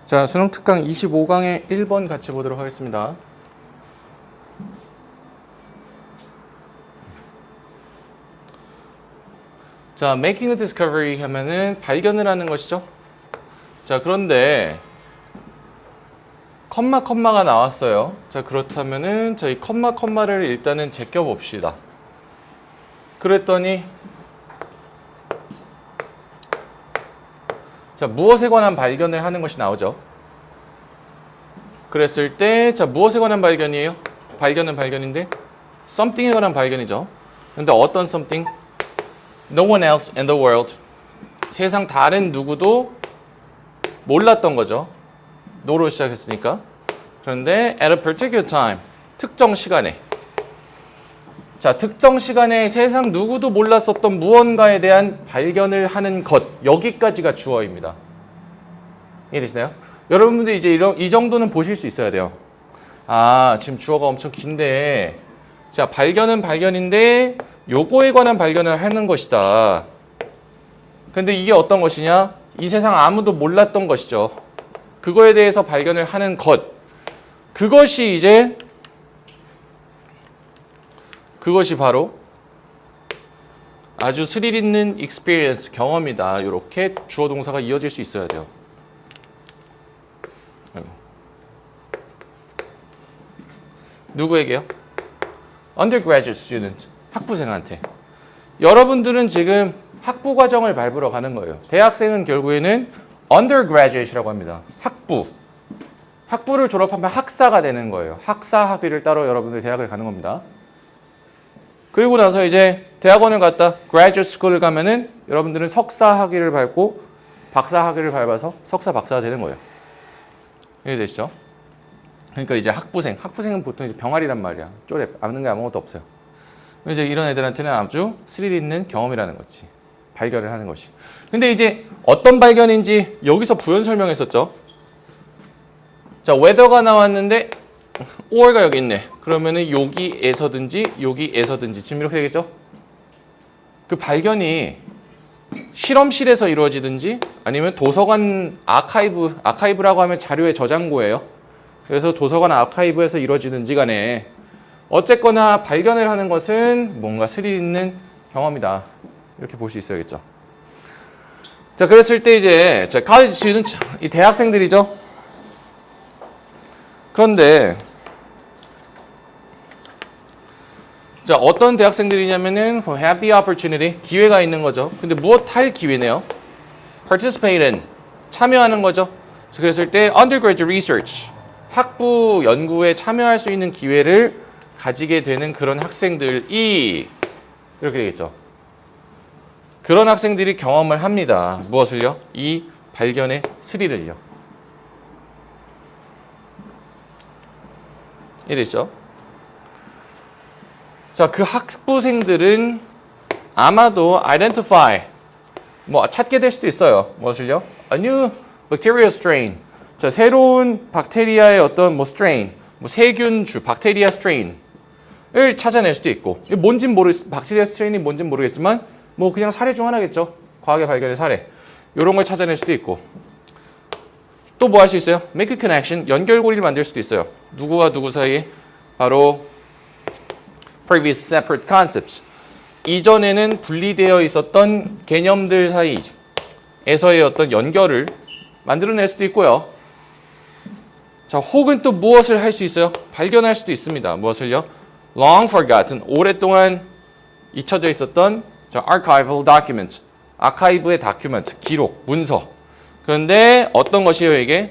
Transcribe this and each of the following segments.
자, 수능 특강 25강의 1번 같이 보도록 하겠습니다. 자, making a discovery 하면은 발견을 하는 것이죠. 자, 그런데 컴마가 나왔어요. 자, 그렇다면은 저희 컴마를 일단은 제껴 봅시다. 그랬더니 자, 무엇에 관한 발견을 하는 것이 나오죠. 그랬을 때 자, 무엇에 관한 발견이에요? 발견은 발견인데 something에 관한 발견이죠. 근데 어떤 something? No one else in the world. 세상 다른 누구도 몰랐던 거죠. no로 시작했으니까. 그런데 at a particular time. 특정 시간에. 자, 특정 시간에 세상 누구도 몰랐었던 무언가에 대한 발견을 하는 것. 여기까지가 주어입니다. 이해되시나요? 여러분들 이제 이 정도는 보실 수 있어야 돼요. 아, 지금 주어가 엄청 긴데. 자, 발견은 발견인데 요거에 관한 발견을 하는 것이다. 근데 이게 어떤 것이냐? 이 세상 아무도 몰랐던 것이죠. 그거에 대해서 발견을 하는 것. 그것이 바로 아주 스릴 있는 experience, 경험이다. 이렇게 주어 동사가 이어질 수 있어야 돼요. 누구에게요? Undergraduate student, 학부생한테. 여러분들은 지금 학부 과정을 밟으러 가는 거예요. 대학생은 결국에는 undergraduate이라고 합니다. 학부를 졸업하면 학사가 되는 거예요. 학사 학위를 따러 여러분들 대학을 가는 겁니다. 그리고 나서 이제 대학원을 갔다 graduate school을 가면은 여러분들은 석사 학위를 밟고 박사 학위를 밟아서 석사 박사가 되는 거예요. 이해되시죠? 그러니까 이제 학부생은 보통 이제 병아리란 말이야. 쪼렙, 아는 게 아무것도 없어요. 이제 이런 애들한테는 아주 스릴 있는 경험이라는 거지. 발견을 하는 것이. 근데 이제 어떤 발견인지 여기서 부연 설명했었죠. 자, whether가 나왔는데 or가 여기 있네. 그러면은 여기에서든지 지금 이렇게 되겠죠? 그 발견이 실험실에서 이루어지든지 아니면 도서관 아카이브라고 하면 자료의 저장고예요. 그래서 도서관 아카이브에서 이루어지든지 간에 어쨌거나 발견을 하는 것은 뭔가 스릴 있는 경험이다. 이렇게 볼 수 있어야겠죠. 자, 그랬을 때 이제 college student, 이 대학생들이죠. 그런데 자, 어떤 대학생들이냐면은 have the opportunity, 기회가 있는 거죠. 근데 무엇 할 기회네요? participate in, 참여하는 거죠. 자, 그랬을 때 undergraduate research, 학부 연구에 참여할 수 있는 기회를 가지게 되는 그런 학생들이 이렇게 되겠죠. 그런 학생들이 경험을 합니다. 무엇을요? 이 발견의 스릴을요. 이해되시죠? 자, 그 학부생들은 아마도 identify, 찾게 될 수도 있어요. 무엇을요? A new bacterial strain. 자, 새로운 박테리아의 어떤 strain, 세균주, 박테리아 strain을 찾아낼 수도 있고, 박테리아 strain이 뭔진 모르겠지만, 그냥 사례 중 하나겠죠. 과학의 발견의 사례. 이런 걸 찾아낼 수도 있고. 또 뭐 할 수 있어요? Make a connection, 연결고리를 만들 수도 있어요. 누구와 누구 사이에? 바로 previous separate concepts. 이전에는 분리되어 있었던 개념들 사이에서의 어떤 연결을 만들어낼 수도 있고요. 자, 혹은 또 무엇을 할 수 있어요? 발견할 수도 있습니다. 무엇을요? Long forgotten, 오랫동안 잊혀져 있었던 archival document, 아카이브의 다큐멘트, 기록, 문서. 그런데 어떤 것이에요, 이게?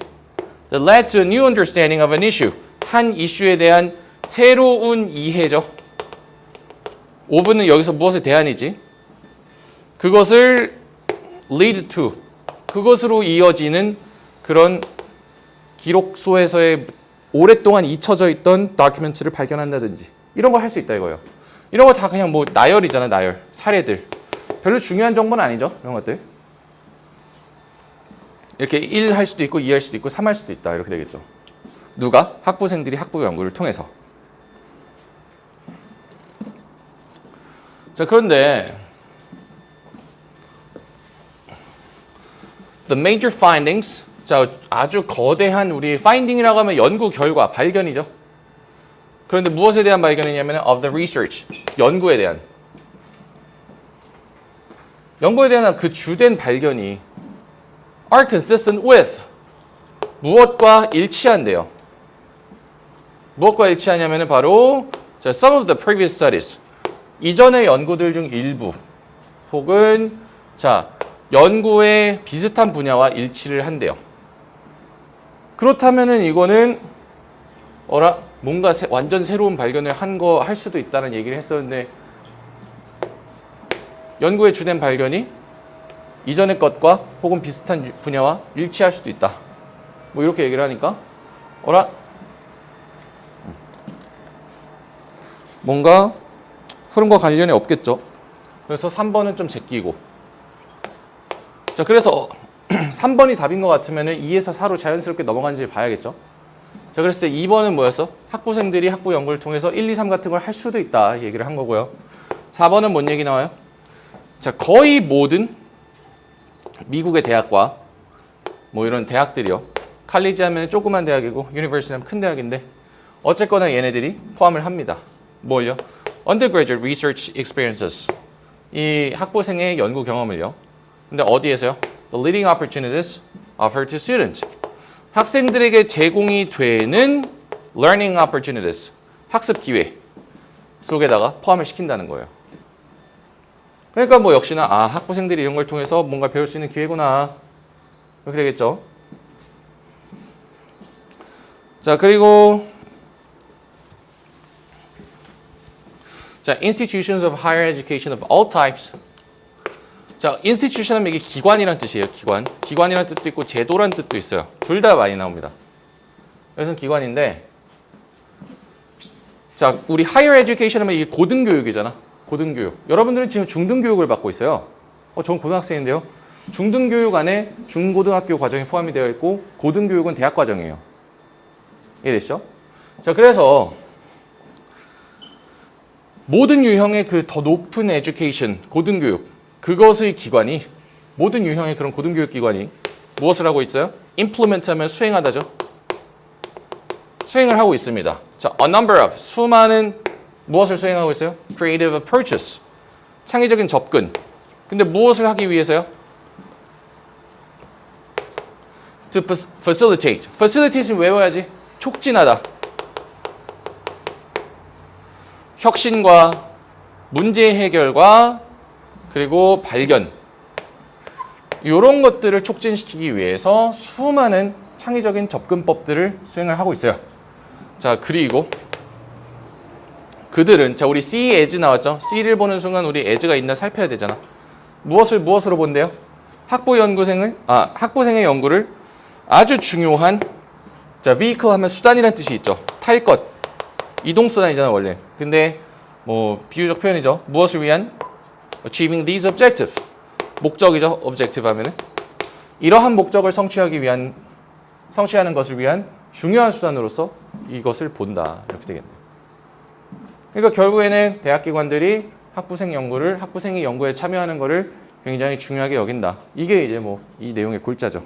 That led to a new understanding of an issue. 한 이슈에 대한 새로운 이해죠. of는 여기서 무엇에 대한이지? 그것을 lead to, 그것으로 이어지는 그런 기록소에서의 오랫동안 잊혀져 있던 다큐멘트를 발견한다든지 이런 걸 할 수 있다 이거예요. 이런 거 다 그냥 나열이잖아, 나열. 사례들. 별로 중요한 정보는 아니죠, 이런 것들. 이렇게 1 할 수도 있고 2 할 수도 있고 3 할 수도 있다, 이렇게 되겠죠. 누가? 학부생들이 학부 연구를 통해서. 자, 그런데 the major findings 자, 아주 거대한 우리 finding이라고 하면 연구 결과, 발견이죠. 그런데 무엇에 대한 발견이냐면 of the research, 연구에 대한 그 주된 발견이 are consistent with 무엇과 일치한대요. 무엇과 일치하냐면 바로 자, some of the previous studies 이전의 연구들 중 일부 혹은 자 연구의 비슷한 분야와 일치를 한대요. 그렇다면은 이거는 뭔가 완전 새로운 발견을 할 수도 있다는 얘기를 했었는데 연구의 주된 발견이 이전의 것과 혹은 비슷한 분야와 일치할 수도 있다. 뭐 이렇게 얘기를 하니까 뭔가 흐름과 관련이 없겠죠. 그래서 3번은 좀 제끼고 자 그래서 3번이 답인 것 같으면 2에서 4로 자연스럽게 넘어가는지 봐야겠죠. 자 그랬을 때 2번은 뭐였어? 학부생들이 학부 연구를 통해서 1, 2, 3 같은 걸 할 수도 있다 얘기를 한 거고요. 4번은 뭔 얘기 나와요? 자 거의 모든 미국의 대학과 뭐 이런 대학들이요. 칼리지 하면 조그만 대학이고 유니버시티 하면 큰 대학인데 어쨌거나 얘네들이 포함을 합니다. 뭘요? Undergraduate Research Experiences 이 학부생의 연구 경험을요. 근데 어디에서요? The leading opportunities offered to students 학생들에게 제공이 되는 learning opportunities 학습 기회 속에다가 포함을 시킨다는 거예요. 그러니까 뭐 역시나 학부생들이 이런 걸 통해서 뭔가 배울 수 있는 기회구나 그렇게 되겠죠. 자 그리고 자 institutions of higher education of all types 자 institution 하면 이게 기관이란 뜻이에요. 기관이란 뜻도 있고 제도란 뜻도 있어요. 둘 다 많이 나옵니다. 그래서 기관인데 자 우리 higher education 하면 이게 고등교육이잖아. 고등교육. 여러분들은 지금 중등교육을 받고 있어요. 전 고등학생인데요. 중등교육 안에 중고등학교 과정이 포함이 되어 있고 고등교육은 대학 과정이에요. 이해되시죠? 자 그래서 모든 유형의 그 더 높은 에듀케이션, 고등교육 그것의 기관이 모든 유형의 그런 고등교육 기관이 무엇을 하고 있어요? implement 하면 수행하다죠. 수행을 하고 있습니다. 자, a number of 수많은 무엇을 수행하고 있어요? creative approaches 창의적인 접근. 근데 무엇을 하기 위해서요? to facilitate. facilitate는 외워야지. 촉진하다. 혁신과 문제 해결과 그리고 발견 이런 것들을 촉진시키기 위해서 수많은 창의적인 접근법들을 수행을 하고 있어요. 자 그리고 그들은 자 우리 C as 나왔죠? C를 보는 순간 우리 as가 있나 살펴야 되잖아. 무엇으로 본대요? 학부생의 연구를 아주 중요한 자 vehicle 하면 수단이라는 뜻이 있죠. 탈 것. 이동수단이잖아 원래. 근데 뭐 비유적 표현이죠. 무엇을 위한? achieving these objectives. 목적이죠. objective 하면은. 이러한 목적을 성취하는 것을 위한 중요한 수단으로서 이것을 본다. 이렇게 되겠네요. 그러니까 결국에는 대학기관들이 학부생이 연구에 참여하는 것을 굉장히 중요하게 여긴다. 이게 이제 뭐 이 내용의 골자죠.